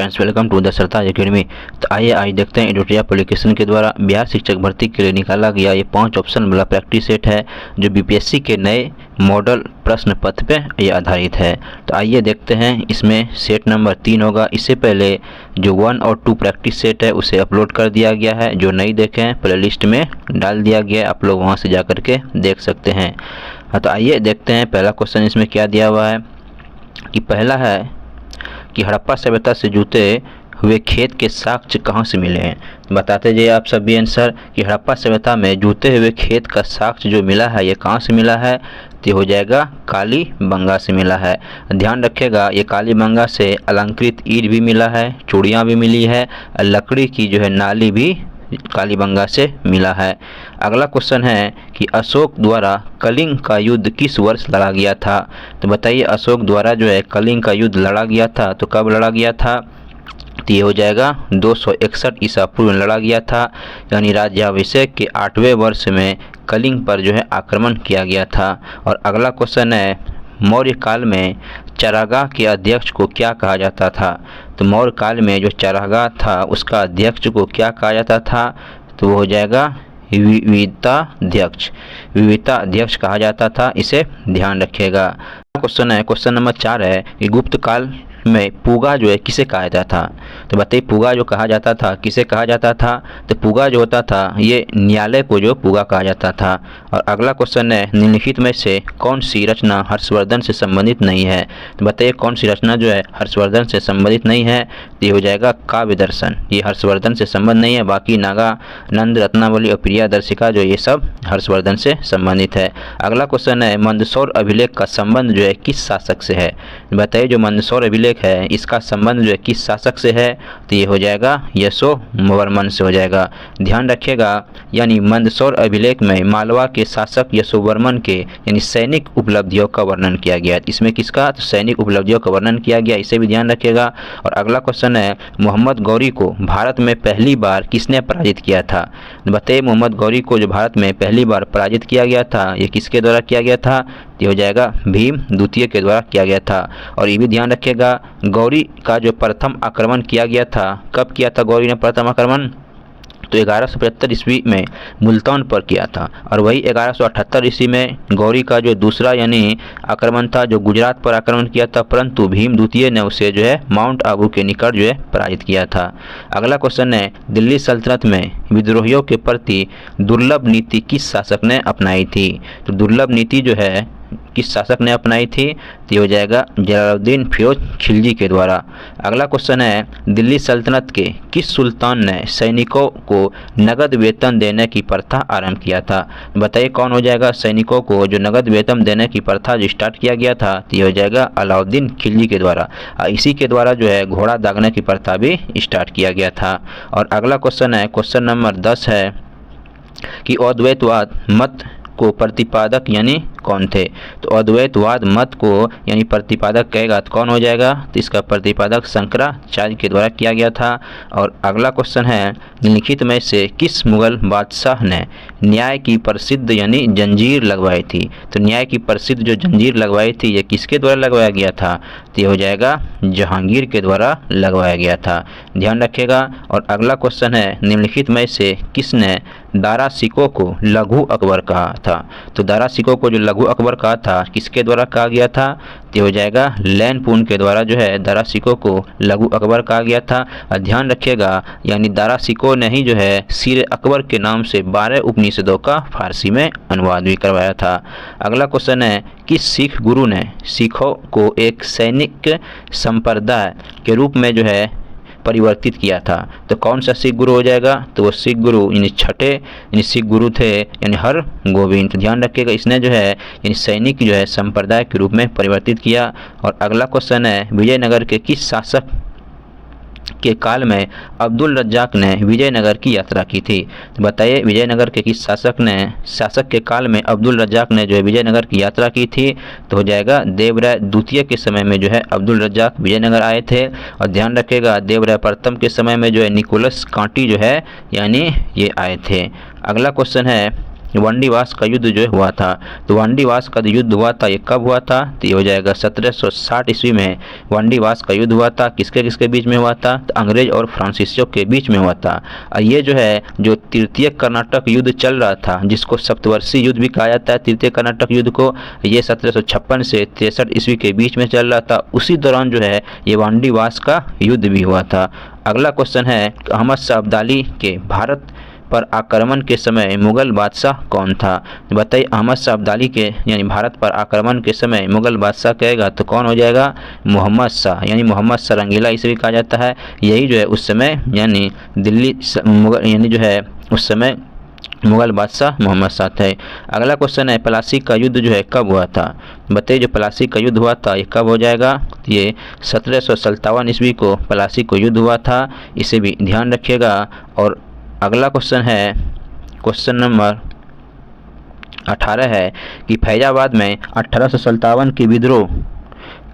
Friends, welcome to the Sartaj academy. तो आइए आज देखते हैं एडोटिया एप्लीकेशन के द्वारा बिहार शिक्षक भर्ती के लिए निकाला गया ये 5 ऑप्शन वाला प्रैक्टिस सेट है जो बीपीएससी के नए मॉडल प्रश्न पत्र पे ये आधारित है। तो आइए देखते हैं, इसमें सेट नंबर 3 होगा। इससे पहले जो 1 और 2 प्रैक्टिस सेट है उसे अपलोड कर दिया गया है। जो नहीं देखे हैं प्ले लिस्ट में डाल दिया गया है, आप लोग वहाँ से जा कर के देख सकते हैं। तो आइए देखते हैं पहला क्वेश्चन इसमें क्या दिया हुआ है। कि पहला है कि हड़प्पा सभ्यता से जुटे हुए खेत के साक्ष्य कहाँ से मिले हैं। बताते जाइए आप सभी आंसर कि हड़प्पा सभ्यता में जुटे हुए खेत का साक्ष्य जो मिला है ये कहाँ से मिला है। तो हो जाएगा कालीबंगा से मिला है। ध्यान रखिएगा, ये कालीबंगा से अलंकृत ईंट भी मिला है, चूड़ियाँ भी मिली है, लकड़ी की जो है नाली भी कालीबंगा से मिला है। अगला क्वेश्चन है कि अशोक द्वारा कलिंग का युद्ध किस वर्ष लड़ा गया था। तो बताइए अशोक द्वारा जो है कलिंग का युद्ध लड़ा गया था तो कब लड़ा गया था। तो ये हो जाएगा 261 ईसा पूर्व में लड़ा गया था, यानी राज्याभिषेक के 8वें वर्ष में कलिंग पर जो है आक्रमण किया गया था। और अगला क्वेश्चन है मौर्य काल में चरागाह के अध्यक्ष को क्या कहा जाता था। तो मौर्य काल में जो चरागाह था उसका अध्यक्ष को क्या कहा जाता था। तो वो हो जाएगा विविताध्यक्ष, विविताध्यक्ष कहा जाता था, इसे ध्यान रखिएगा। क्वेश्चन है, क्वेश्चन नंबर 4 है कि गुप्त काल में पूगा जो है किसे कहा जाता था। तो बताइए पूगा जो कहा जाता था किसे कहा जाता था। तो पूगा जो होता था ये न्यायालय को जो पूगा कहा जाता था। और अगला क्वेश्चन है निम्नलिखित में से कौन सी रचना हर्षवर्धन से संबंधित नहीं है। तो बताइए कौन सी रचना जो है हर्षवर्धन से संबंधित नहीं है। तो ये हो जाएगा काव्य दर्शन, ये हर्षवर्धन से संबंध नहीं है। बाकी नागानंद, रत्नावली और प्रियादर्शिका जो ये सब हर्षवर्धन से संबंधित है। अगला क्वेश्चन है मंदसौर अभिलेख का संबंध जो है किस शासक से है। बताइए जो मंदसौर अभिलेख है इसका संबंध जो है किस शासक से है। तो ये हो जाएगा यशोवर्मन से हो जाएगा। ध्यान रखिएगा, यानी मंदसौर अभिलेख में मालवा के शासक यशोवर्मन के यानी सैनिक उपलब्धियों का वर्णन किया गया है। इसमें किसका, तो सैनिक उपलब्धियों का वर्णन किया गया, इसे भी ध्यान रखिएगा। और अगला क्वेश्चन है मोहम्मद गौरी को भारत में पहली बार किसने पराजित किया था। बताइए मोहम्मद गौरी को जो भारत में पहली बार पराजित किया गया था ये किसके द्वारा किया गया था। ये हो जाएगा भीम द्वितीय के द्वारा किया गया था। और ये भी ध्यान रखिएगा गौरी का जो प्रथम आक्रमण किया गया था, कब किया था गौरी ने प्रथम आक्रमण। तो 1175 ईस्वी में मुल्तान पर किया था। और वही 1178 ईस्वी में गौरी का जो दूसरा यानी आक्रमण था जो गुजरात पर आक्रमण किया था, परंतु भीम द्वितीय ने उसे जो है माउंट आबू के निकट जो है पराजित किया था। अगला क्वेश्चन है दिल्ली सल्तनत में विद्रोहियों के प्रति दुर्लभ नीति किस शासक ने अपनाई थी। तो दुर्लभ नीति जो है किस शासक ने अपनाई थी। तो ये हो जाएगा जलालुद्दीन फिरोज खिलजी के द्वारा। अगला क्वेश्चन है दिल्ली सल्तनत के किस सुल्तान ने सैनिकों को नगद वेतन देने की प्रथा आरंभ किया था। बताइए कौन हो जाएगा सैनिकों को जो नगद वेतन देने की प्रथा जो स्टार्ट किया गया था। तो ये हो जाएगा अलाउद्दीन खिलजी के द्वारा। इसी के द्वारा जो है घोड़ा दागने की प्रथा भी स्टार्ट किया गया था। और अगला क्वेश्चन है क्वेश्चन नंबर 10 है कि अद्वैतवाद मत को प्रतिपादक यानी कौन थे। तो अद्वैतवाद मत को यानी प्रतिपादक कहेगा तो कौन हो जाएगा। तो इसका प्रतिपादक शंकराचार्य के द्वारा किया गया था। और अगला क्वेश्चन है निम्नलिखित में से किस मुगल बादशाह ने न्याय की प्रसिद्ध यानी जंजीर लगवाई थी। तो न्याय की प्रसिद्ध जो जंजीर लगवाई थी ये किसके द्वारा लगवाया गया था। तो ये हो जाएगा जहांगीर के द्वारा लगवाया गया था, ध्यान रखिएगा। और अगला क्वेश्चन है निम्नलिखित में से किसने दारा सिकों को लघु अकबर कहा था। तो दारा सिकों को जो लघु अकबर कहा था किसके द्वारा कहा गया था। तो हो जाएगा लैनपून के द्वारा जो है दारा सिकों को लघु अकबर कहा गया था। ध्यान रखिएगा यानी दारा सिकों ने ही जो है सिर अकबर के नाम से 12 उपनिषदों का फारसी में अनुवाद भी करवाया था। अगला क्वेश्चन है कि सिख गुरु ने सिखों को एक सैनिक संप्रदाय के रूप में जो है परिवर्तित किया था। तो कौन सा सिख गुरु हो जाएगा। तो वो सिख गुरु यानी छठे यानी सिख गुरु थे यानी हर गोविंद। तो ध्यान रखिएगा इसने जो है यानी सैनिक जो है संप्रदाय के रूप में परिवर्तित किया। और अगला क्वेश्चन है विजयनगर के किस शासक के काल में अब्दुल रज्जाक ने विजयनगर की यात्रा की थी। तो बताइए विजयनगर के किस शासक के काल में अब्दुल रज्जाक ने जो है विजयनगर की यात्रा की थी। तो हो जाएगा देवराय द्वितीय के समय में जो है अब्दुल रज्जाक विजयनगर आए थे। और ध्यान रखिएगा देवराय प्रथम के समय में जो है निकोलस कांटी जो है यानी ये आए थे। अगला क्वेश्चन है वांडीवास का युद्ध जो हुआ था। तो वांडीवास का युद्ध हुआ था, ये कब हुआ था? तो ये हो जाएगा 1760 ईस्वी में वांडीवास का युद्ध हुआ था। किसके किसके बीच में हुआ था? तो अंग्रेज और फ्रांसीसियों के बीच में हुआ था। और ये जो है जो तृतीय कर्नाटक युद्ध चल रहा था, जिसको सप्तवर्षीय युद्ध भी कहा जाता है तृतीय कर्नाटक युद्ध को, ये 1756 से 63 ईस्वी के बीच में चल रहा था। उसी दौरान जो है ये वांडीवास का युद्ध भी हुआ था। अगला क्वेश्चन है अहमद शाह अब्दाली के भारत पर आक्रमण के समय मुगल बादशाह कौन था? बताइए अहमद शाह अब्दाली के यानी भारत पर आक्रमण के समय मुगल बादशाह कहेगा तो कौन हो जाएगा? मोहम्मद शाह, यानी मोहम्मद शाह रंगीला इसे भी कहा जाता है। यही जो है उस समय यानी दिल्ली मुगल यानी जो है उस समय मुगल बादशाह मोहम्मद शाह थे। अगला क्वेश्चन है प्लासी का युद्ध जो है कब हुआ था? बताइए जो प्लासी का युद्ध हुआ था ये कब हो जाएगा? ये 1757 ईस्वी को प्लासी को युद्ध हुआ था, इसे भी ध्यान रखिएगा। और अगला क्वेश्चन है क्वेश्चन नंबर 18 है कि फैजाबाद में 1857 के विद्रोह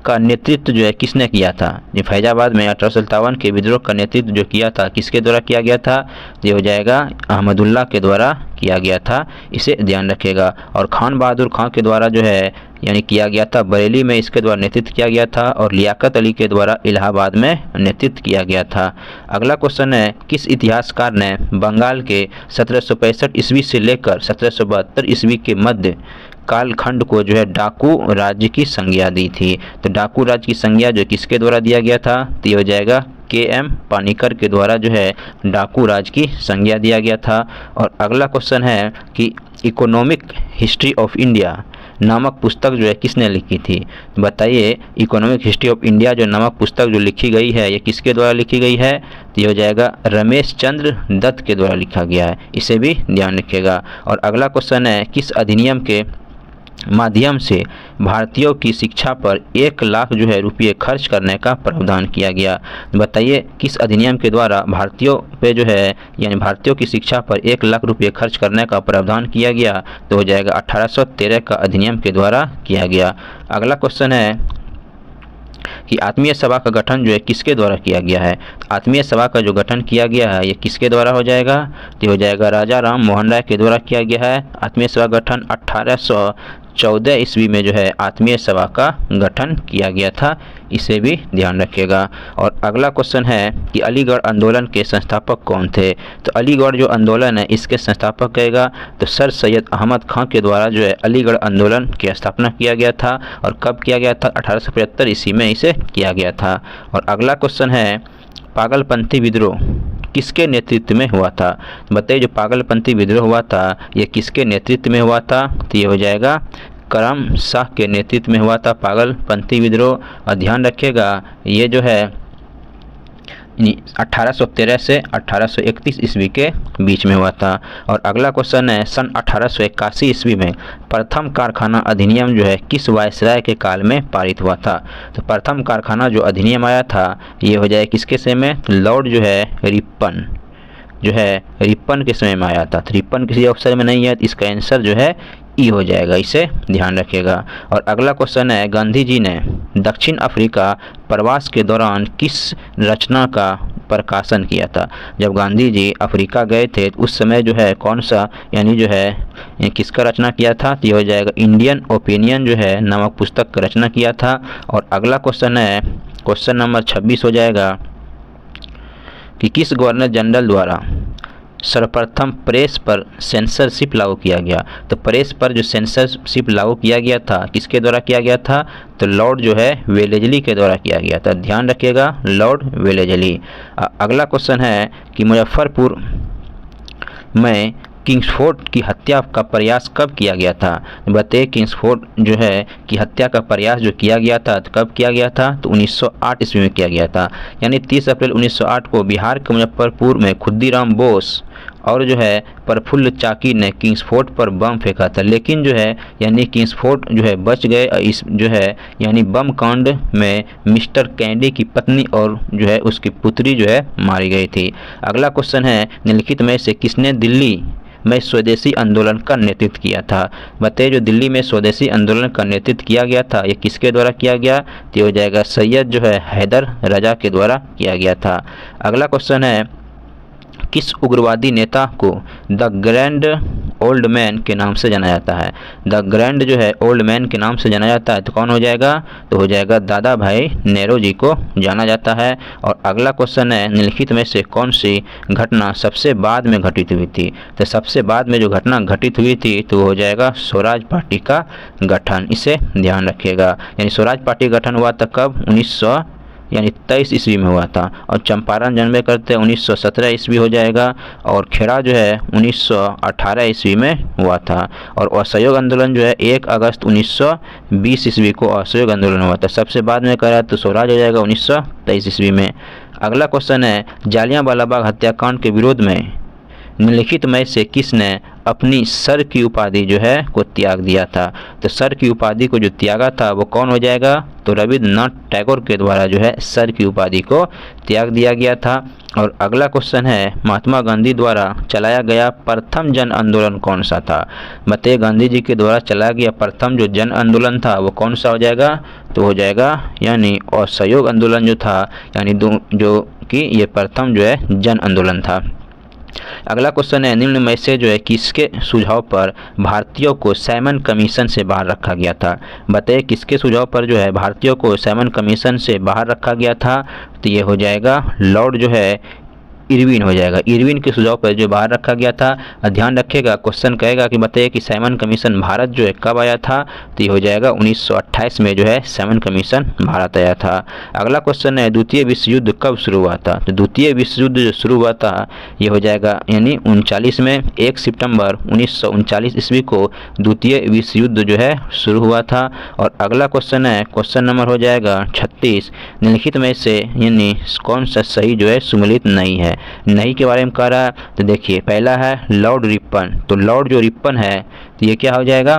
का नेतृत्व जो है किसने किया था? ये फैजाबाद में 1857 के विद्रोह का नेतृत्व जो किया था किसके द्वारा किया गया था? ये हो जाएगा अहमदुल्ला के द्वारा किया गया था, इसे ध्यान रखिएगा। और खान बहादुर खां के द्वारा जो है यानी किया गया था बरेली में, इसके द्वारा नेतृत्व किया गया था। और लियाकत अली के द्वारा इलाहाबाद में नेतृत्व किया गया था। अगला क्वेश्चन है किस इतिहासकार ने बंगाल के 1765 ईस्वी से लेकर 1772 ईस्वी के मध्य कालखंड को जो है डाकू राज्य की संज्ञा दी थी? तो डाकू राज्य की संज्ञा जो किसके द्वारा दिया गया था? तो ये हो जाएगा के.एम. पानीकर के द्वारा जो है डाकू राज्य की संज्ञा दिया गया था। और अगला क्वेश्चन है कि इकोनॉमिक हिस्ट्री ऑफ इंडिया नामक पुस्तक जो है किसने लिखी थी? बताइए इकोनॉमिक हिस्ट्री ऑफ इंडिया जो नामक पुस्तक जो लिखी गई है ये किसके द्वारा लिखी गई है? तो ये हो जाएगा रमेश चंद्र दत्त के द्वारा लिखा गया है, इसे भी ध्यान रखिएगा। और अगला क्वेश्चन है किस अधिनियम के माध्यम से भारतीयों की शिक्षा पर 1 लाख जो है रुपये खर्च करने का प्रावधान किया गया? बताइए किस अधिनियम के द्वारा भारतीयों पे जो है यानी भारतीयों की शिक्षा पर 1 लाख रुपये खर्च करने का प्रावधान किया गया? तो हो जाएगा 1813 का अधिनियम के द्वारा किया गया। अगला क्वेश्चन है कि आत्मीय सभा का गठन जो है किसके द्वारा किया गया है? आत्मीय सभा का जो गठन किया गया है ये किसके द्वारा हो जाएगा? तो हो जाएगा राजा राम मोहन राय के द्वारा किया गया है। आत्मीय सभा गठन 1814 ईस्वी में जो है आत्मीय सभा का गठन किया गया था, इसे भी ध्यान रखिएगा। और अगला क्वेश्चन है कि अलीगढ़ आंदोलन के संस्थापक कौन थे? तो अलीगढ़ जो आंदोलन है इसके संस्थापक कहेगा तो सर सैयद अहमद खां के द्वारा जो है अलीगढ़ आंदोलन की स्थापना किया गया था। और कब किया गया था? 1875 ईस्वी में इसे किया गया था। और अगला क्वेश्चन है पागलपंथी विद्रोह किसके नेतृत्व में हुआ था? बताइए जो पागलपंथी विद्रोह हुआ था ये किसके नेतृत्व में हुआ था? तो ये हो जाएगा करम शाह के नेतृत्व में हुआ था पागलपंथी विद्रोह। और ध्यान रखिएगा ये जो है 1813 से 1831 ईस्वी के बीच में हुआ था। और अगला क्वेश्चन है सन 1881 ईस्वी में प्रथम कारखाना अधिनियम जो है किस वायसराय के काल में पारित हुआ था? तो प्रथम कारखाना जो अधिनियम आया था ये हो जाए किसके समय में? तो लॉर्ड जो है रिपन जो है रिपन के समय में आया था। तो रिपन किसी ऑप्शन में नहीं है, तो इसका आंसर जो है ई हो जाएगा, इसे ध्यान रखिएगा। और अगला क्वेश्चन है गांधी जी ने दक्षिण अफ्रीका प्रवास के दौरान किस रचना का प्रकाशन किया था? जब गांधी जी अफ्रीका गए थे तो उस समय जो है कौन सा यानी जो है किसका रचना किया था? तो ये हो जाएगा इंडियन ओपिनियन जो है नामक पुस्तक का रचना किया था। और अगला क्वेश्चन है क्वेश्चन नंबर 26 हो जाएगा कि किस गवर्नर जनरल द्वारा सर्वप्रथम प्रेस पर सेंसरशिप लागू किया गया? तो प्रेस पर जो सेंसरशिप लागू किया गया था किसके द्वारा किया गया था? तो लॉर्ड जो है वेलेजली के द्वारा किया गया था, ध्यान रखिएगा लॉर्ड वेलेजली। अगला क्वेश्चन है कि मुजफ्फरपुर में किंग्सफोर्ड की हत्या का प्रयास कब किया गया था? बताइए किंग्सफोर्ड जो है की हत्या का प्रयास जो किया गया था तो कब किया गया था? तो 1908 ईस्वी में किया गया था। यानी 30 अप्रैल 1908 को बिहार के मुजफ्फरपुर में खुद्दीराम बोस और जो है प्रफुल्ल चाकी ने किंग्सफोर्ड पर बम फेंका था, लेकिन जो है यानी किंग्सफोर्ड जो है बच गए। इस जो है यानी बम कांड में मिस्टर कैंडी की पत्नी और जो है उसकी पुत्री जो है मारी गई थी। अगला क्वेश्चन है निम्नलिखित में से किसने दिल्ली में स्वदेशी आंदोलन का नेतृत्व किया था? बताइए जो दिल्ली में स्वदेशी आंदोलन का नेतृत्व किया गया था ये किसके द्वारा किया गया? तो हो जाएगा सैयद जो है हैदर रजा के द्वारा किया गया था। अगला क्वेश्चन है किस उग्रवादी नेता को द ग्रैंड ओल्ड मैन के नाम से जाना जाता है। द ग्रैंड जो है ओल्ड मैन के नाम से जाना जाता है, तो कौन हो जाएगा, तो हो जाएगा दादा भाई नेहरू जी को जाना जाता है। और अगला क्वेश्चन है निम्नलिखित में से कौन सी घटना सबसे बाद में घटित हुई थी। तो सबसे बाद में जो घटना घटित हुई थी तो हो जाएगा स्वराज पार्टी का गठन, इसे ध्यान रखिएगा। यानी स्वराज पार्टी का गठन हुआ था कब, 1923 ईस्वी में हुआ था। और चंपारण जनबे करते 1917 ईस्वी हो जाएगा। और खेड़ा जो है 1918 ईस्वी में हुआ था। और असहयोग आंदोलन जो है 1 अगस्त 1920 ईस्वी को असहयोग आंदोलन हुआ था। सबसे बाद में करा तो स्वराज हो जाएगा 1923 ईस्वी में। अगला क्वेश्चन है जलियांवाला बाग हत्याकांड के विरोध में निम्नलिखित में से किसने अपनी सर की उपाधि जो है को त्याग दिया था। तो सर की उपाधि को जो त्यागा था वो कौन हो जाएगा, तो रविन्द्रनाथ टैगोर के द्वारा जो है सर की उपाधि को त्याग दिया गया था। और अगला क्वेश्चन है महात्मा गांधी द्वारा चलाया गया प्रथम जन आंदोलन कौन सा था। बताइए गांधी जी के द्वारा चलाया गया प्रथम जो जन आंदोलन था वो कौन सा हो जाएगा, तो हो जाएगा यानी असहयोग आंदोलन जो था, यानी जो कि ये प्रथम जो है जन आंदोलन था। अगला क्वेश्चन है निम्न में से जो है किसके सुझाव पर भारतीयों को साइमन कमीशन से बाहर रखा गया था। बताइए किसके सुझाव पर जो है भारतीयों को साइमन कमीशन से बाहर रखा गया था, तो ये हो जाएगा लॉर्ड जो है इरविन हो जाएगा। इरविन के सुझाव पर जो बाहर रखा गया था। ध्यान रखिएगा क्वेश्चन कहेगा कि बताइए कि साइमन कमीशन भारत जो है कब आया था, तो ये हो जाएगा 1928 में जो है साइमन कमीशन भारत आया था। अगला क्वेश्चन है द्वितीय विश्व युद्ध कब शुरू हुआ था। तो द्वितीय विश्व युद्ध जो शुरू हुआ था ये हो जाएगा यानी 39 में 1 सितंबर 1939 ईस्वी को द्वितीय विश्व युद्ध जो है शुरू हुआ था। और अगला क्वेश्चन है क्वेश्चन नंबर हो जाएगा 36 निम्नलिखित में से यानी कौन सा सही जो है सुमेलित नहीं है। नहीं के बारे में कह रहा है, तो देखिए पहला है लॉर्ड रिपन। तो लॉर्ड जो रिपन है तो ये क्या हो जाएगा,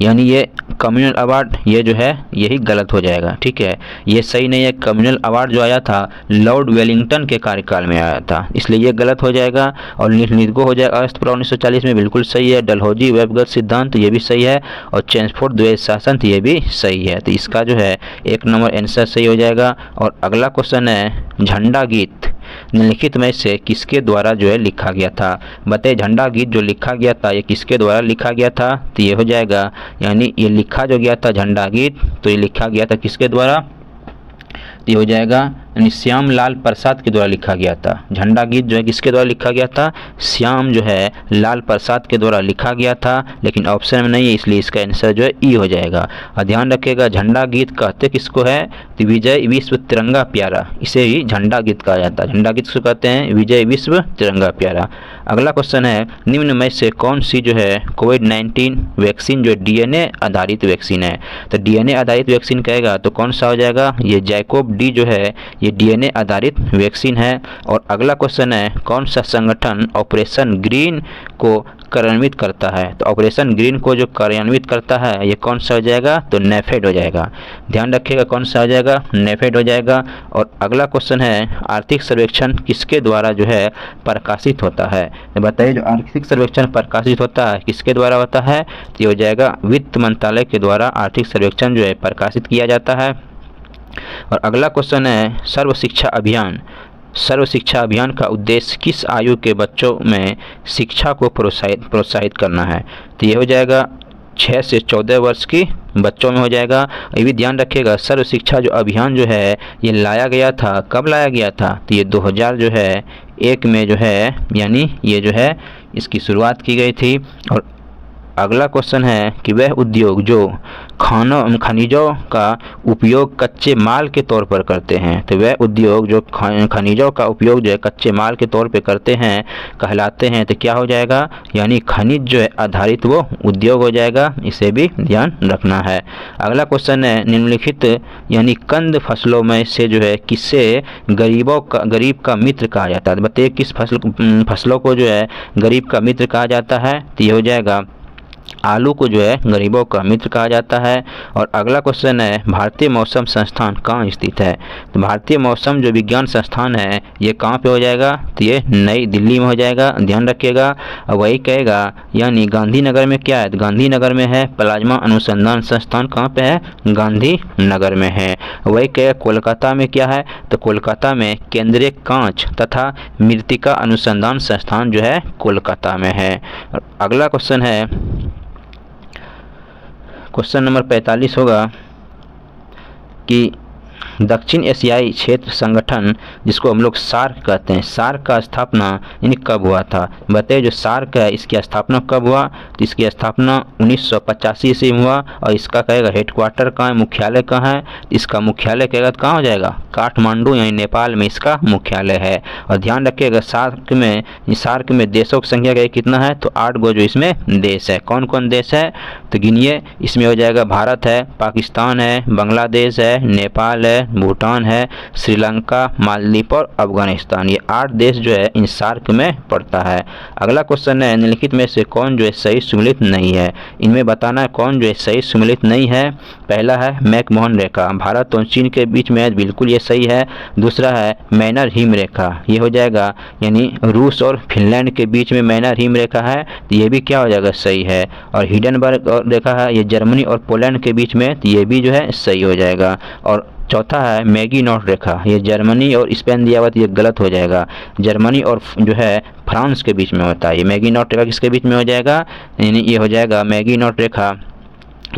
यानी ये कम्युनल अवार्ड ये जो है यही गलत हो जाएगा। ठीक है, ये सही नहीं है। कम्युनल अवार्ड जो आया था लॉर्ड वेलिंगटन के कार्यकाल में आया था, इसलिए ये गलत हो जाएगा। और निदको हो जाएगा अस्तपुरा 1940 में, बिल्कुल सही है। डलहौजी वेबगत सिद्धांत ये भी सही है। और चेम्सफोर्ड द्वैध शासन ये भी सही है। तो इसका जो है 1 नंबर आंसर सही हो जाएगा। और अगला क्वेश्चन है झंडा गीत निम्नलिखित में से किसके द्वारा जो है लिखा गया था। बताइए झंडा गीत जो लिखा गया था ये किसके द्वारा लिखा गया था, तो ये हो जाएगा यानी ये लिखा जो गया था झंडा गीत, तो ये लिखा गया था किसके द्वारा, तो ये हो जाएगा यानी श्याम लाल प्रसाद के द्वारा लिखा गया था। झंडा गीत जो है किसके द्वारा लिखा गया था, श्याम जो है लाल प्रसाद के द्वारा लिखा गया था। लेकिन ऑप्शन में नहीं है, इसलिए इसका आंसर जो है ई हो जाएगा। और ध्यान रखिएगा झंडा गीत कहते किसको है, तो विजय विश्व तिरंगा प्यारा, इसे ही झंडा गीत कहा जाता है। झंडा गीत किसको कहते हैं, विजय विश्व तिरंगा प्यारा। अगला क्वेश्चन है निम्न में से कौन सी जो है कोविड-19 वैक्सीन जो डीएनए आधारित वैक्सीन है। तो डीएनए आधारित वैक्सीन कहेगा तो कौन सा हो जाएगा, ये जैकोब डी जो है ये डीएनए आधारित वैक्सीन है। और अगला क्वेश्चन है कौन सा संगठन ऑपरेशन ग्रीन को कार्यान्वित करता है। तो ऑपरेशन ग्रीन को जो कार्यान्वित करता है ये कौन सा हो जाएगा, तो नेफेड हो जाएगा। ध्यान रखिएगा कौन सा हो जाएगा, नेफेड हो जाएगा। और अगला क्वेश्चन है आर्थिक सर्वेक्षण किसके द्वारा जो है प्रकाशित होता है। तो बताइए जो आर्थिक सर्वेक्षण प्रकाशित होता है किसके द्वारा होता है, तो ये हो जाएगा वित्त मंत्रालय के द्वारा आर्थिक सर्वेक्षण जो है प्रकाशित किया जाता है। और अगला क्वेश्चन है सर्व शिक्षा अभियान का उद्देश्य किस आयु के बच्चों में शिक्षा को प्रोत्साहित करना है। तो ये हो जाएगा 6 से 14 वर्ष की बच्चों में हो जाएगा। ये भी ध्यान रखिएगा सर्व शिक्षा जो अभियान जो है ये लाया गया था, कब लाया गया था, तो ये 2000 जो है 1 में जो है यानी ये जो है इसकी शुरुआत की गई थी। और अगला क्वेश्चन है कि वह उद्योग जो खनिजों का उपयोग कच्चे माल के तौर पर करते हैं, तो वह उद्योग जो खनिजों का उपयोग जो है कच्चे माल के तौर पर करते हैं कहलाते हैं। तो क्या हो जाएगा, यानी खनिज जो है आधारित वो उद्योग हो जाएगा, इसे भी ध्यान रखना है। अगला क्वेश्चन है निम्नलिखित यानी कंद फसलों में से जो है किसे गरीब का मित्र कहा जाता है। बताइए किस फसलों को जो है गरीब का मित्र कहा जाता है, तो ये हो जाएगा आलू को जो है गरीबों का मित्र कहा जाता है। और अगला क्वेश्चन है भारतीय मौसम संस्थान कहाँ स्थित है? तो भारतीय मौसम जो विज्ञान संस्थान है ये कहाँ पे हो जाएगा? तो ये नई दिल्ली में हो जाएगा, ध्यान रखिएगा। और वही कहेगा गांधीनगर में क्या है? तो गांधीनगर में है प्लाज्मा अनुसंधान संस्थान। कहाँ पे है? गांधीनगर में है। वही कहेगा कोलकाता में क्या है? तो कोलकाता में केंद्रीय कांच तथा मृत्तिका अनुसंधान संस्थान जो है कोलकाता में है। और अगला क्वेश्चन है क्वेश्चन नंबर 45 होगा कि दक्षिण एशियाई क्षेत्र संगठन जिसको हम लोग सार्क कहते हैं, सार्क का स्थापना यानी कब हुआ था? बताइए। जो सार्क है इसकी स्थापना कब हुआ? तो इसकी स्थापना 1985 ईस्वी में हुआ। और इसका कहेगा हेडक्वार्टर कहाँ है, मुख्यालय कहाँ है? इसका मुख्यालय कहेगा तो कहाँ हो जाएगा? काठमांडू यानी नेपाल में इसका मुख्यालय है। और ध्यान रखिएगा सार्क में देशों की संख्या कितना है? तो 8 गो जो इसमें देश है। कौन कौन देश है? तो गिनिए। इसमें हो जाएगा भारत है, पाकिस्तान है, बांग्लादेश है, नेपाल है, भूटान है, श्रीलंका, मालदीव और अफगानिस्तान। ये 8 देश जो है इन सार्क में पड़ता है। अगला क्वेश्चन है निम्नलिखित में से कौन जो है सही सम्मिलित नहीं है? इनमें बताना है कौन जो है सही सम्मिलित नहीं है। पहला है मैकमोहन रेखा, भारत और चीन के बीच में है, बिल्कुल ये सही है। दूसरा है मैनर हिम रेखा, ये हो जाएगा यानी रूस और फिनलैंड के बीच में मैनर हिम रेखा है, तो ये भी क्या हो जाएगा? सही है। और हिडनबर्ग रेखा है, ये जर्मनी और पोलैंड के बीच में, तो ये भी जो है सही हो जाएगा। और चौथा है मैगिनॉट रेखा, ये जर्मनी और स्पेन दिया हुआ, तो ये गलत हो जाएगा। जर्मनी और जो है फ्रांस के बीच में होता है। ये मैगिनॉट रेखा किसके बीच में हो जाएगा? यानी ये हो जाएगा मैगिनॉट रेखा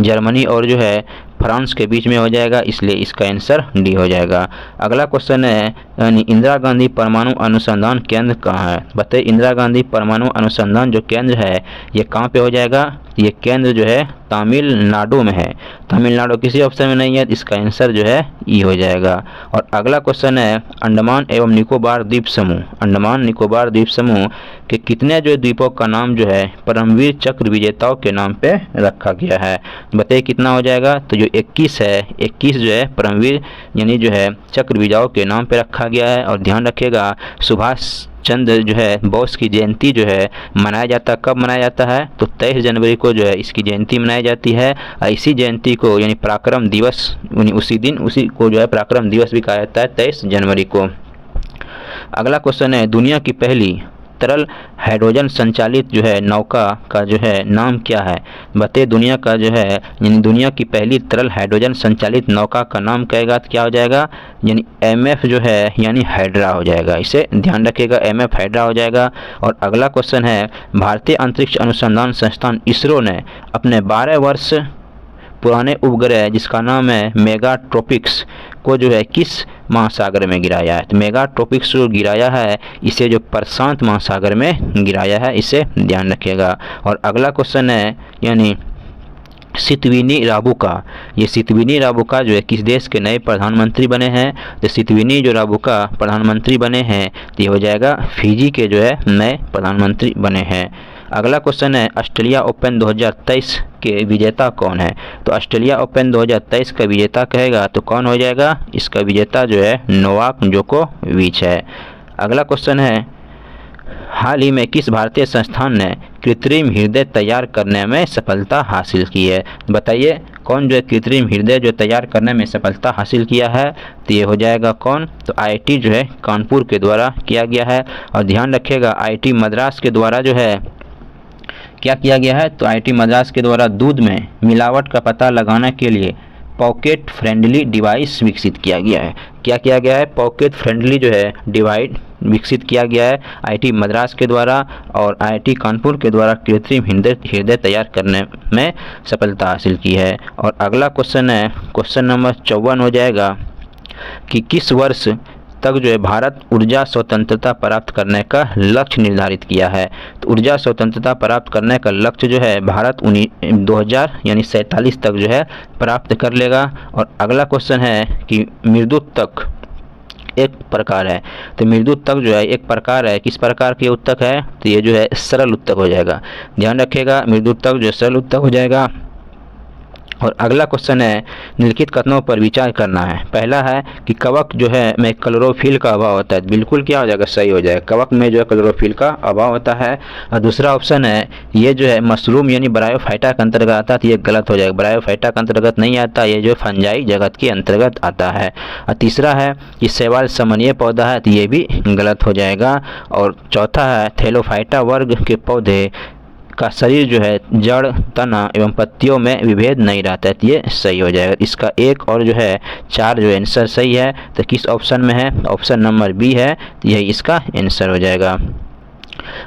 जर्मनी और जो है फ्रांस के बीच में हो जाएगा, इसलिए इसका आंसर डी हो जाएगा। अगला क्वेश्चन है यानी इंदिरा गांधी परमाणु अनुसंधान केंद्र कहाँ है? बताइए। इंदिरा गांधी परमाणु अनुसंधान जो केंद्र है ये कहाँ पे हो जाएगा? ये केंद्र जो है तमिलनाडु में है। तमिलनाडु किसी ऑप्शन में नहीं है, इसका आंसर जो है ई हो जाएगा। और अगला क्वेश्चन है अंडमान एवं निकोबार द्वीप समूह, अंडमान निकोबार द्वीप समूह के कितने जो द्वीपों का नाम जो है परमवीर चक्र विजेताओं के नाम पे रखा गया है? बताइए कितना हो जाएगा? तो जो 21 है, 21 जो है परमवीर यानी जो है चक्र विजेताओं के नाम पे रखा गया है। और ध्यान रखिएगा सुभाष चंद्र जो है बोस की जयंती जो है मनाया जाता है। कब मनाया जाता है? तो 23 जनवरी को जो है इसकी जयंती मनाई जाती है। और इसी जयंती को यानी पराक्रम दिवस उसी को जो है पराक्रम दिवस भी कहा जाता है 23 जनवरी को। अगला क्वेश्चन है दुनिया की पहली तरल हाइड्रोजन संचालित जो है नौका का जो है नाम क्या है? बताइए। दुनिया का जो है यानी दुनिया की पहली तरल हाइड्रोजन संचालित नौका का नाम कहेगा तो क्या हो जाएगा? यानी MF जो है यानी हाइड्रा हो जाएगा। इसे ध्यान रखिएगा, MF हाइड्रा हो जाएगा। और अगला क्वेश्चन है भारतीय अंतरिक्ष अनुसंधान संस्थान इसरो ने अपने 12 वर्ष पुराने उपग्रह जिसका नाम है मेगाट्रोपिक्स को जो है किस महासागर में गिराया है? तो मेगाट्रोपिक्स जो गिराया है इसे जो प्रशांत महासागर में गिराया है, इसे ध्यान रखिएगा। और अगला क्वेश्चन है यानी सितविनी राबुका, ये सितविनी राबुका जो है किस देश के नए प्रधानमंत्री बने हैं? तो सितविनी जो राबुका प्रधानमंत्री बने हैं तो ये हो जाएगा फिजी के जो है नए प्रधानमंत्री बने हैं। अगला क्वेश्चन है ऑस्ट्रेलिया ओपन 2023 के विजेता कौन है? तो ऑस्ट्रेलिया ओपन 2023 का विजेता कहेगा तो कौन हो जाएगा? इसका विजेता जो है नोवाक जोकोविच है। अगला क्वेश्चन है हाल ही में किस भारतीय संस्थान ने कृत्रिम हृदय तैयार करने में सफलता हासिल की है? बताइए कौन जो है कृत्रिम हृदय जो तैयार करने में सफलता हासिल किया है? तो ये हो जाएगा कौन? तो IIT जो है कानपुर के द्वारा किया गया है। और ध्यान रखिएगा IIT मद्रास के द्वारा जो है क्या किया गया है? तो IIT मद्रास के द्वारा दूध में मिलावट का पता लगाने के लिए पॉकेट फ्रेंडली डिवाइस विकसित किया गया है। क्या किया गया है? पॉकेट फ्रेंडली जो है डिवाइस विकसित किया गया है IIT मद्रास के द्वारा और IIT कानपुर के द्वारा कृत्रिम हृदय तैयार करने में सफलता हासिल की है। और अगला क्वेश्चन है क्वेश्चन नंबर 54 हो जाएगा कि किस वर्ष तक जो है भारत ऊर्जा स्वतंत्रता प्राप्त करने का लक्ष्य निर्धारित किया है? तो ऊर्जा स्वतंत्रता प्राप्त करने का लक्ष्य जो है भारत 2000 यानी 47 तक जो है प्राप्त कर लेगा। और अगला क्वेश्चन है कि मृदुत्तक एक प्रकार है, तो मृदुत्तक जो है एक प्रकार है, किस प्रकार के उत्तक है? तो ये जो है सरल उत्तक हो जाएगा। ध्यान रखिएगा मृदुत्तक जो सरल उत्तक हो जाएगा। और अगला क्वेश्चन है निम्नलिखित कथनों पर विचार करना है। पहला है कि कवक जो है में क्लोरोफिल का अभाव होता है, बिल्कुल क्या हो जाएगा, सही हो जाएगा, कवक में जो है क्लोरोफिल का अभाव होता है। और दूसरा ऑप्शन है ये जो है मशरूम यानी ब्रायोफाइटा के अंतर्गत आता है, तो ये गलत हो जाएगा, ब्रायोफाइटा के अंतर्गत नहीं आता, ये जो फंजाई जगत के अंतर्गत आता है। और तीसरा है कि शैवाल समनीय पौधा है, तो ये भी गलत हो जाएगा। और चौथा है थैलोफाइटा वर्ग के पौधे का शरीर जो है जड़, तना एवं पत्तियों में विभेद नहीं रहता है, तो ये सही हो जाएगा। इसका एक और जो है 4 जो आंसर सही है, तो किस ऑप्शन में है, ऑप्शन नंबर बी है, तो यही इसका आंसर हो जाएगा।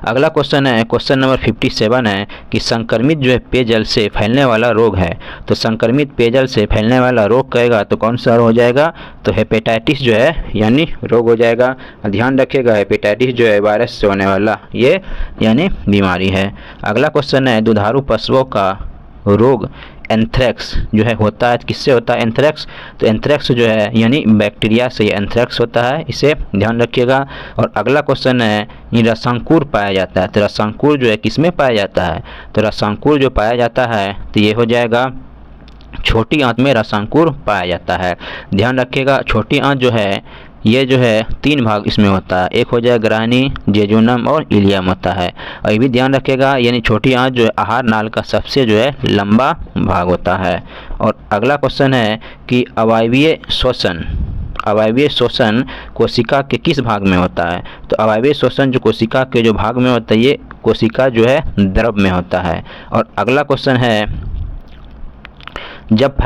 अगला क्वेश्चन है क्वेश्चन नंबर 57 है कि संक्रमित जो है पेयजल से फैलने वाला रोग है। तो संक्रमित पेयजल से फैलने वाला रोग कहेगा तो कौन सा हो जाएगा, तो हेपेटाइटिस जो है यानी रोग हो जाएगा। ध्यान रखिएगा हेपेटाइटिस जो है वायरस से होने वाला ये यानी बीमारी है। अगला क्वेश्चन है दुधारू पशुओं का रोग एंथ्रेक्स जो है होता है, किससे होता है एंथ्रेक्स, तो एंथ्रेक्स जो है यानी बैक्टीरिया से एंथ्रेक्स होता है, इसे ध्यान रखिएगा। और अगला क्वेश्चन है ये रसांकुर पाया जाता है, तो रसांकुर जो है किसमें पाया जाता है, तो रसांकुर जो पाया जाता है तो ये हो जाएगा छोटी आंत में रसांकुर पाया जाता है। ध्यान रखिएगा छोटी आंत जो है ये जो है 3 भाग इसमें होता है, एक हो जाए ग्राहनी, जेजुनम और इलियम होता है। और ये भी ध्यान रखिएगा यानी छोटी आंत जो है आहार नाल का सबसे जो है लंबा भाग होता है। और अगला क्वेश्चन है कि अवायवीय शोषण कोशिका के किस भाग में होता है, तो अवायवीय शोषण जो कोशिका के जो भाग में होता है ये कोशिका जो है द्रव में होता है। और अगला क्वेश्चन है जब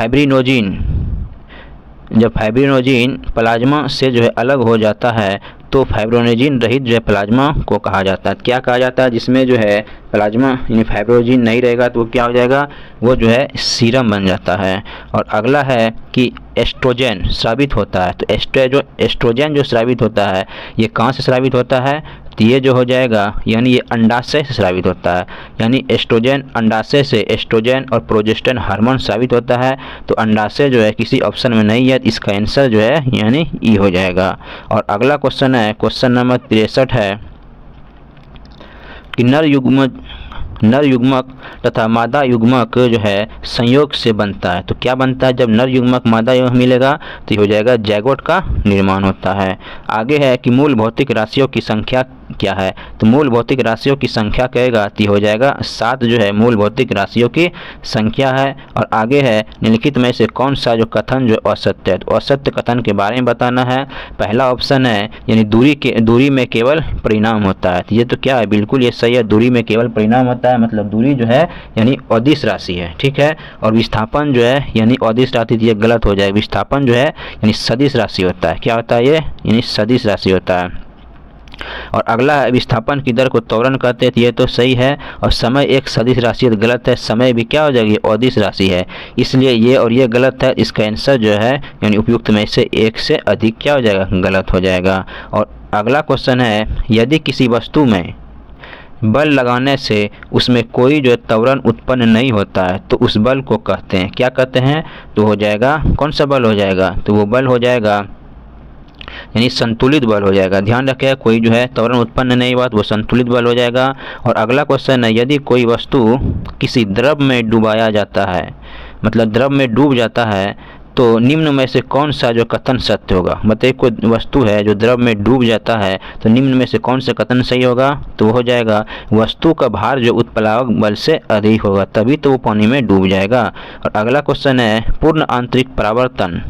फाइब्रिनोजिन प्लाज्मा से जो है अलग हो जाता है तो फाइब्रिनोजिन रहित जो है प्लाज्मा को कहा जाता है। क्या कहा जाता है, जिसमें जो है प्लाज्मा यानी फाइब्रिनोजिन नहीं रहेगा तो वो क्या हो जाएगा, वो जो है सीरम बन जाता है। और अगला है कि एस्ट्रोजन स्रावित होता है, तो एस्ट्रोजन जो स्रावित होता है ये कहाँ से स्रावित होता है, तो ये जो हो जाएगा यानी ये अंडाशय से स्रावित होता है, यानी एस्ट्रोजन अंडाशय से एस्ट्रोजन और प्रोजेस्टेरोन हार्मोन स्रावित होता है। तो अंडाशय जो है किसी ऑप्शन में नहीं है, इसका आंसर जो है यानी ई हो जाएगा। और अगला क्वेश्चन है क्वेश्चन नंबर 63 है कि नर युग्मक तथा मादा युग्मक जो है संयोग से बनता है, तो क्या बनता है, जब नर युग्मक मादा युग्मक मिलेगा तो ये हो जाएगा जैगोट का निर्माण होता है। आगे है कि मूल भौतिक राशियों की संख्या क्या है, तो मूल भौतिक राशियों की संख्या कहेगा तो हो जाएगा 7 जो है मूल भौतिक राशियों की संख्या है। और आगे है निम्नलिखित में से कौन सा जो कथन जो असत्य है, तो असत्य कथन के बारे में बताना है। पहला ऑप्शन है यानी दूरी में केवल परिणाम होता है, तो ये तो क्या है, बिल्कुल ये सही है, दूरी में केवल परिणाम होता है, मतलब दूरी जो है यानी अदिश राशि है, ठीक है। और विस्थापन जो है यानी अदिश राशि, ये गलत हो जाए, विस्थापन जो है यानी सदिश राशि होता है, क्या होता है ये यानी सदिश राशि होता है। और अगला है विस्थापन की दर को त्वरण कहते हैं, ये तो सही है। और समय एक सदिश राशि है, गलत है, समय भी क्या हो जाएगी अदिश राशि है, इसलिए ये और ये गलत है, इसका आंसर जो है यानी उपयुक्त में से एक से अधिक क्या हो जाएगा, गलत हो जाएगा। और अगला क्वेश्चन है यदि किसी वस्तु में बल लगाने से उसमें कोई जो त्वरण उत्पन्न नहीं होता है तो उस बल को कहते हैं, क्या कहते हैं, तो हो जाएगा कौन सा बल हो जाएगा, तो वो बल हो जाएगा यानी संतुलित बल हो जाएगा। ध्यान रखें कोई जो है त्वरण उत्पन्न नहीं हुआ तो वो संतुलित बल हो जाएगा। और अगला क्वेश्चन है यदि कोई वस्तु किसी द्रव में डुबाया जाता है, मतलब द्रव में डूब जाता है, तो निम्न में से कौन सा जो कथन सत्य होगा, मतलब कोई वस्तु है जो द्रव में डूब जाता है तो निम्न में से कौन सा कथन सही होगा, तो वो हो जाएगा वस्तु का भार जो उत्प्लावक बल से अधिक होगा तभी तो वो पानी में डूब जाएगा। और अगला क्वेश्चन है पूर्ण आंतरिक परावर्तन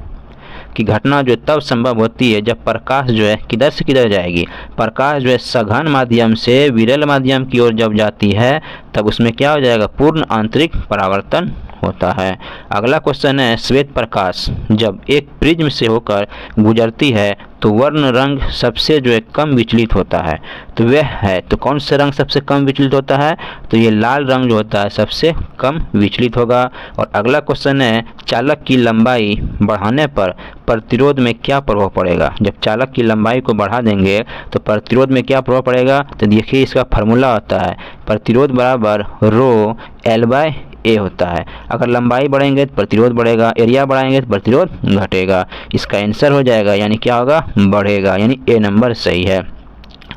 की घटना जो तब संभव होती है जब प्रकाश जो है किधर से किधर जाएगी, प्रकाश जो है सघन माध्यम से विरल माध्यम की ओर जब जाती है तब उसमें क्या हो जाएगा, पूर्ण आंतरिक परावर्तन होता है। अगला क्वेश्चन है श्वेत प्रकाश जब एक प्रिज्म से होकर गुजरती है तो वर्ण रंग सबसे जो है कम विचलित होता है, तो वह है, तो कौन सा रंग सबसे कम विचलित होता है, तो ये लाल रंग जो होता है सबसे कम विचलित होगा। और अगला क्वेश्चन है चालक की लंबाई बढ़ाने पर प्रतिरोध में क्या प्रभाव पड़ेगा, जब चालक की लंबाई को बढ़ा देंगे तो प्रतिरोध में क्या प्रभाव पड़ेगा, तो देखिए इसका फार्मूला होता है प्रतिरोध बराबर रो L/A होता है। अगर लंबाई बढ़ेंगे तो प्रतिरोध बढ़ेगा, एरिया बढ़ाएंगे तो प्रतिरोध घटेगा, इसका आंसर हो जाएगा यानी क्या होगा, बढ़ेगा, यानी ए नंबर सही है।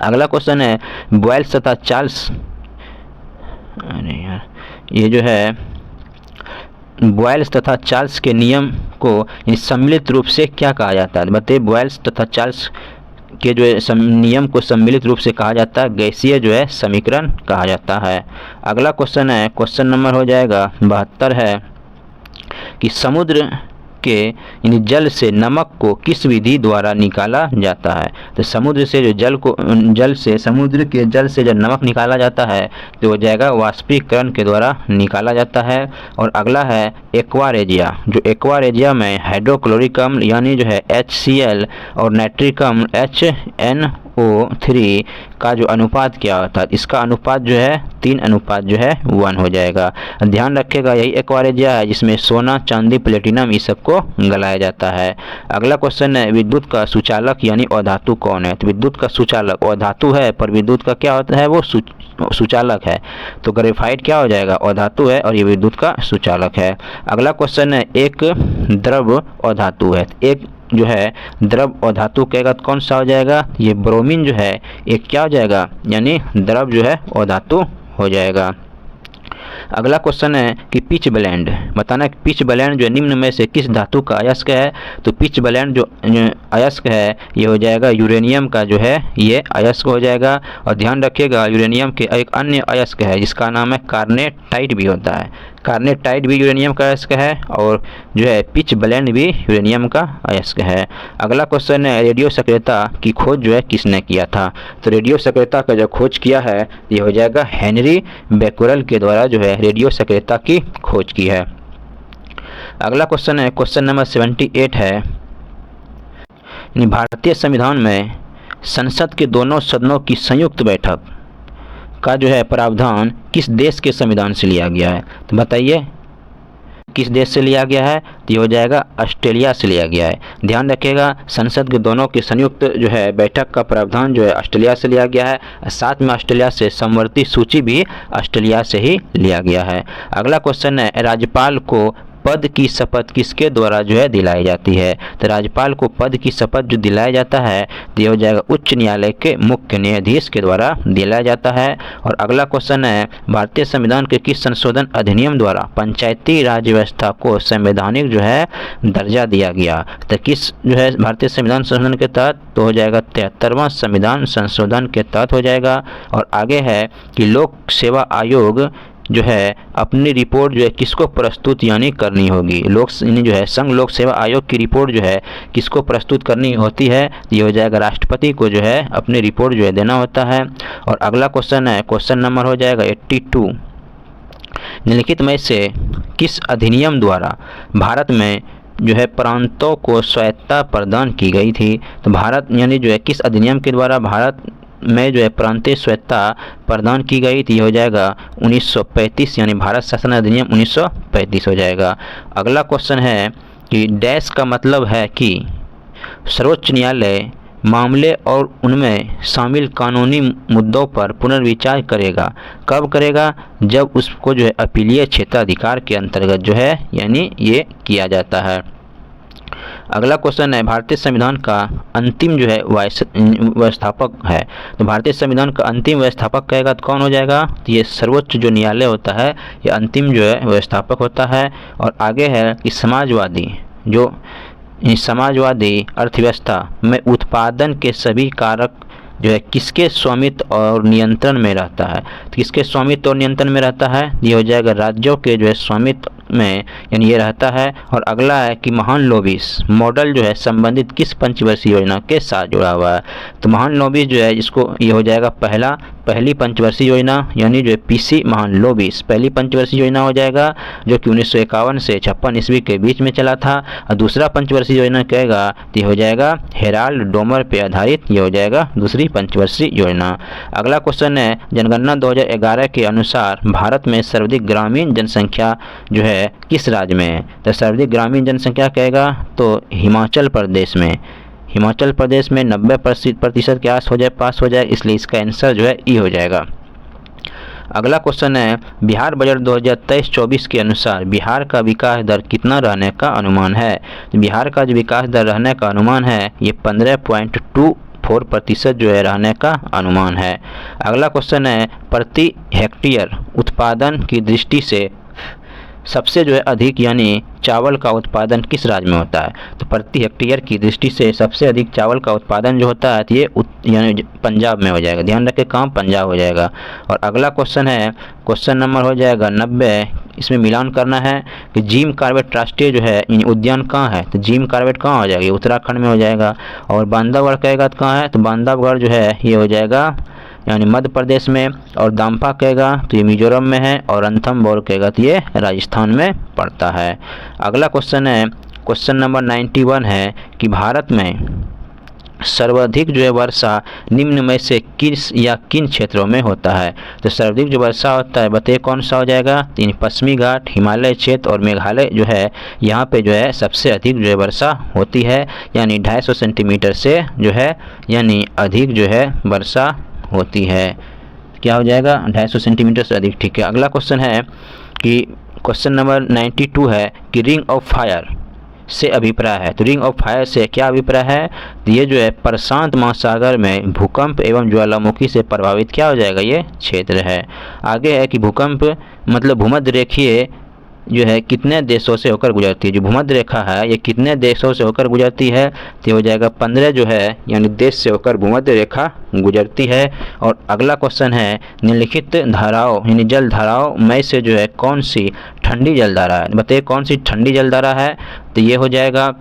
अगला क्वेश्चन है बॉयल्स तथा चार्ल्स, अरे यार ये जो है बॉयल्स तथा चार्ल्स के नियम को सम्मिलित रूप से क्या कहा जाता है? बताइए, बॉयल्स तथा चार्ल्स के जो है नियम को सम्मिलित रूप से कहा जाता है गैसीय जो है समीकरण कहा जाता है। अगला क्वेश्चन है, क्वेश्चन नंबर हो जाएगा 72 है कि समुद्र के यानी जल से नमक को किस विधि द्वारा निकाला जाता है? तो समुद्र से जो समुद्र के जल से जब नमक निकाला जाता है तो हो जाएगा वाष्पीकरण के द्वारा निकाला जाता है। और अगला है एक्वारेजिया, जो एक्वारेजिया में हाइड्रोक्लोरिक अम्ल यानी जो है HCl और नाइट्रिक अम्ल HNO3 का जो अनुपात क्या होता है? इसका अनुपात जो है 3:1 हो जाएगा। ध्यान रखिएगा, यही एक्वारेजिया है जिसमें सोना, चांदी, प्लेटिनम इस सबको गलाया जाता है। अगला क्वेश्चन है, विद्युत का सुचालक यानी अधातु कौन है? तो विद्युत का सुचालक अधातु है, पर विद्युत का क्या होता है? वो सुचालक है। तो ग्रेफाइट क्या हो जाएगा? अधातु है और ये विद्युत का सुचालक है। अगला क्वेश्चन है, एक द्रव अधातु है, एक जो है द्रव अधातु कहेगा तो कौन सा हो जाएगा? ये ब्रोमीन जो है एक क्या हो जाएगा? यानी द्रव जो है अधातु हो जाएगा। अगला क्वेश्चन है कि पिच ब्लेंड, बताना कि पिच ब्लेंड जो निम्न में से किस धातु का अयस्क है? तो पिच ब्लेंड जो अयस्क है ये हो जाएगा यूरेनियम का जो है ये अयस्क हो जाएगा। और ध्यान रखिएगा, यूरेनियम के एक अन्य अयस्क है जिसका नाम है कार्नेटाइट भी होता है। कार्नेटाइट भी यूरेनियम का अयस्क है और जो है पिच ब्लेंड भी यूरेनियम का अयस्क है। अगला क्वेश्चन है, रेडियो सक्रियता की खोज जो है किसने किया था? तो रेडियो सक्रियता का जो खोज किया है ये हो जाएगा हेनरी बेक्वेरेल के द्वारा जो है रेडियो सक्रियता की खोज की है। अगला क्वेश्चन है, क्वेश्चन नंबर 78 है, भारतीय संविधान में संसद के दोनों सदनों की संयुक्त बैठक का जो है प्रावधान किस देश के संविधान से लिया गया है? तो बताइए किस देश से लिया गया है? तो ये हो जाएगा ऑस्ट्रेलिया से लिया गया है। ध्यान रखिएगा, संसद के दोनों की संयुक्त जो है बैठक का प्रावधान जो है ऑस्ट्रेलिया से लिया गया है। साथ में ऑस्ट्रेलिया से समवर्ती सूची भी ऑस्ट्रेलिया से ही लिया गया है। अगला क्वेश्चन है, राज्यपाल को पद की शपथ किसके द्वारा जो है दिलाई जाती है? तो राज्यपाल को पद की शपथ जो दिलाया जाता है तो ये हो जाएगा उच्च न्यायालय के मुख्य न्यायाधीश के द्वारा दिलाया जाता है। और अगला क्वेश्चन है, भारतीय संविधान के किस संशोधन अधिनियम द्वारा पंचायती राज व्यवस्था को संवैधानिक जो है दर्जा दिया गया? तो किस जो है भारतीय संविधान संशोधन के तहत? तो हो जाएगा 73वां संविधान संशोधन के तहत हो जाएगा। और आगे है कि लोक सेवा आयोग जो है अपनी रिपोर्ट जो है किसको प्रस्तुत यानी करनी होगी? जो है संघ लोक सेवा आयोग की रिपोर्ट जो है किसको प्रस्तुत करनी होती है? ये हो जाएगा राष्ट्रपति को जो है अपनी रिपोर्ट जो है देना होता है। और अगला क्वेश्चन है, क्वेश्चन नंबर हो जाएगा 82, निम्नलिखित में से किस अधिनियम द्वारा भारत में जो है प्रांतों को स्वायत्तता प्रदान की गई थी? तो भारत यानी जो है किस अधिनियम के द्वारा भारत में जो है प्रांतीय स्वायत्तता प्रदान की गई थी? हो जाएगा 1935 यानी भारत शासन अधिनियम 1935 हो जाएगा। अगला क्वेश्चन है कि डैश का मतलब है कि सर्वोच्च न्यायालय मामले और उनमें शामिल कानूनी मुद्दों पर पुनर्विचार करेगा। कब करेगा? जब उसको जो है अपीलीय क्षेत्राधिकार के अंतर्गत जो है यानी ये किया जाता है। अगला क्वेश्चन है, भारतीय संविधान का अंतिम जो है व्यवस्थापक है। तो भारतीय संविधान का अंतिम व्यवस्थापक कहेगा तो कौन हो जाएगा? तो ये सर्वोच्च जो न्यायालय होता है ये अंतिम जो है व्यवस्थापक होता है। और आगे है कि समाजवादी अर्थव्यवस्था में उत्पादन के सभी कारक जो है किसके स्वामित्व और नियंत्रण में रहता है? तो किसके स्वामित्व और नियंत्रण में रहता है? ये हो जाएगा राज्यों के जो है स्वामित्व में यानी ये रहता है। और अगला है कि महान लोबिस मॉडल जो है संबंधित किस पंचवर्षीय योजना के साथ जुड़ा हुआ है? तो महान लोबिस जो है इसको ये हो जाएगा पहली पंचवर्षीय योजना यानी जो है PC महान लोबिस पहली पंचवर्षीय योजना हो जाएगा, जो कि 1951 से 56 ईस्वी के बीच में चला था। और दूसरा पंचवर्षीय योजना कहेगा तो ये हो जाएगा हेराल्ड डोमर पे आधारित ये हो जाएगा दूसरी पंचवर्षीय योजना। अगला क्वेश्चन है, जनगणना 2011 के अनुसार भारत में सर्वाधिक ग्रामीण जनसंख्या जो है किस राज्य में है? तो सर्वाधिक ग्रामीण जनसंख्या कहेगा तो हिमाचल प्रदेश में। हिमाचल प्रदेश में 90% के पास हो जाए, इसलिए इसका आंसर जो है ई हो जाएगा। अगला क्वेश्चन है, बिहार बजट 2023-24 के अनुसार बिहार का विकास दर कितना रहने का अनुमान है? तो बिहार का जो विकास दर रहने का अनुमान है ये 15.24% जो है रहने का अनुमान है। अगला क्वेश्चन है, प्रति हेक्टेयर उत्पादन की दृष्टि से सबसे जो है अधिक यानी चावल का उत्पादन किस राज्य में होता है? तो प्रति हेक्टेयर की दृष्टि से सबसे अधिक चावल का उत्पादन जो होता है तो ये यानी पंजाब में हो जाएगा। ध्यान रखें, कहाँ? पंजाब हो जाएगा। और अगला क्वेश्चन है, क्वेश्चन नंबर हो जाएगा 90। इसमें मिलान करना है कि जिम कॉर्बेट राष्ट्रीय जो है उद्यान कहाँ है? तो जिम कॉर्बेट कहाँ हो जाएगा? ये उत्तराखंड में हो जाएगा। और बांधवगढ़ कहेगा तो कहाँ है? तो बांधवगढ़ जो है ये हो जाएगा यानी मध्य प्रदेश में। और दाम्फा कहेगा तो ये मिजोरम में है। और रणथंभौर कहेगा तो ये राजस्थान में पड़ता है। अगला क्वेश्चन है, क्वेश्चन नंबर 91 है कि भारत में सर्वाधिक जो है वर्षा निम्न में से किस या किन क्षेत्रों में होता है? तो सर्वाधिक जो वर्षा होता है बताइए कौन सा हो जाएगा? तीन, पश्चिमी घाट, हिमालय क्षेत्र और मेघालय जो है यहाँ पे जो है सबसे अधिक जो है वर्षा होती है, यानी 250 सेंटीमीटर से जो है यानी अधिक जो है वर्षा होती है। क्या हो जाएगा? 250 सेंटीमीटर से अधिक। ठीक है। अगला क्वेश्चन है कि क्वेश्चन नंबर 92 है कि रिंग ऑफ फायर से अभिप्राय है। तो रिंग ऑफ फायर से क्या अभिप्राय है? तो ये जो है प्रशांत महासागर में भूकंप एवं ज्वालामुखी से प्रभावित क्या हो जाएगा? ये क्षेत्र है। आगे है कि भूकंप मतलब भूमध्य रेखीय जो है कितने देशों से होकर गुजरती है? जो भूमध्य रेखा है ये कितने देशों से होकर गुजरती है? तो हो जाएगा 15 जो है यानी देश से होकर भूमध्य रेखा गुजरती है। और अगला क्वेश्चन है, निम्नलिखित धाराओं यानी जल धाराओं में से जो है कौन सी ठंडी जलधारा है? बताइए कौन सी ठंडी जलधारा है? तो ये हो जाएगा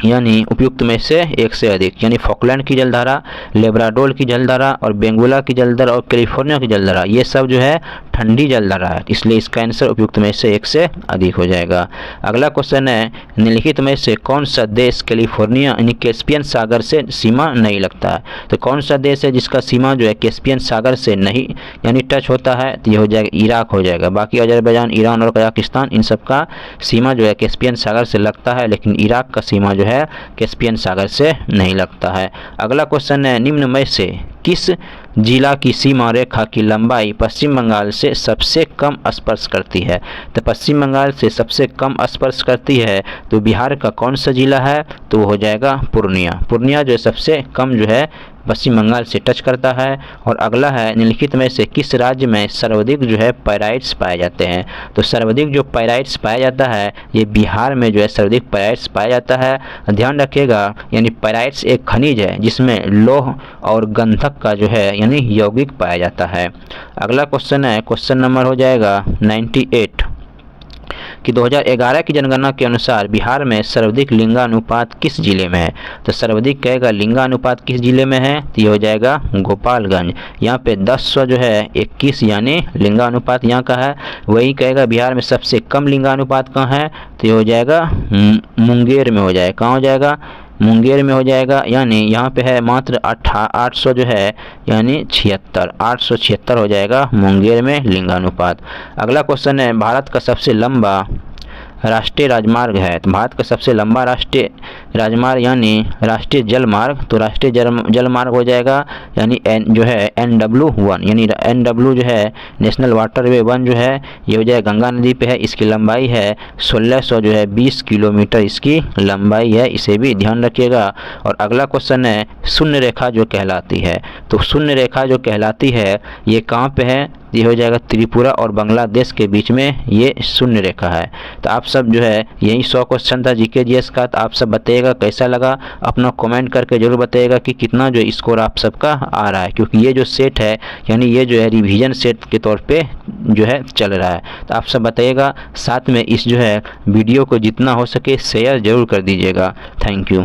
यानी उपयुक्त में से एक से अधिक, यानी फॉकलैंड की जलधारा, लेब्राडोर की जलधारा और बेंगुला की जलधारा और कैलिफोर्निया की जलधारा, ये सब जो है ठंडी जलधारा है। इसलिए इसका आंसर उपयुक्त में से एक से अधिक हो जाएगा। अगला क्वेश्चन है, निम्नलिखित में से कौन सा देश कैलिफोर्निया यानी कैस्पियन सागर से सीमा नहीं लगता है? तो कौन सा देश है जिसका सीमा जो है कैस्पियन सागर से नहीं यानी टच होता है? तो ये हो जाएगा इराक हो जाएगा। बाकी अजरबैजान, ईरान और कजाकिस्तान इन सब का सीमा जो है कैस्पियन सागर से लगता है, लेकिन इराक का सीमा जो है कैस्पियन सागर से नहीं लगता है। अगला क्वेश्चन है, निम्न में से किस जिला की सीमा रेखा की लंबाई पश्चिम बंगाल से सबसे कम स्पर्श करती है? तो पश्चिम बंगाल से सबसे कम स्पर्श करती है तो बिहार का कौन सा जिला है? तो वो हो जाएगा पूर्णिया। पूर्णिया जो है सबसे कम जो है पश्चिम बंगाल से टच करता है। और अगला है, निम्नलिखित में से किस राज्य में सर्वाधिक जो है पायराइट्स पाए जाते हैं? तो सर्वाधिक जो पायराइट्स पाया जाता है ये बिहार में जो है सर्वाधिक पायराइट्स पाया जाता है। ध्यान रखिएगा, यानी पायराइट्स एक खनिज है जिसमें लौह और गंधक का जो है यानी यौगिक पाया जाता है। अगला क्वेश्चन है, क्वेश्चन नंबर हो जाएगा 98 कि 2011 की जनगणना के अनुसार बिहार में सर्वाधिक लिंगानुपात किस जिले में है? तो सर्वाधिक कहेगा लिंगानुपात किस जिले में है? तो ये हो जाएगा गोपालगंज। यहाँ पे 10 जो है 21 यानी लिंगानुपात यहाँ का है। वही कहेगा बिहार में सबसे कम लिंगानुपात कहाँ है? तो ये हो जाएगा मुंगेर में हो जाएगा। कहाँ हो जाएगा? मुंगेर में हो जाएगा। यानी यहाँ पे है मात्र 800 जो है यानी 876 हो जाएगा मुंगेर में लिंगानुपात। अगला क्वेश्चन है, भारत का सबसे लंबा राष्ट्रीय राजमार्ग है। तो भारत का सबसे लंबा राष्ट्रीय राजमार्ग यानी राष्ट्रीय जलमार्ग, तो राष्ट्रीय जलमार्ग हो जाएगा यानी जो है NW1 यानी NW जो है नेशनल वाटरवे 1 जो है ये हो जाएगा गंगा नदी पे है। इसकी लंबाई है 1600 जो है 20 किलोमीटर इसकी लंबाई है, इसे भी ध्यान रखिएगा। और अगला क्वेश्चन है, शून्य रेखा जो कहलाती है। तो शून्य रेखा जो कहलाती है ये कहाँ पे है? ये हो जाएगा त्रिपुरा और बांग्लादेश के बीच में ये शून्य रेखा है। तो आप सब जो है यही 100 क्वेश्चन था जीके जीएस का। तो आप सब बताइएगा कैसा लगा, अपना कमेंट करके जरूर बताइएगा कि कितना जो स्कोर आप सबका आ रहा है, क्योंकि ये जो सेट है यानी ये जो है रिवीजन सेट के तौर पे जो है चल रहा है। तो आप सब बताइएगा, साथ में इस जो है वीडियो को जितना हो सके शेयर जरूर कर दीजिएगा। Thank you.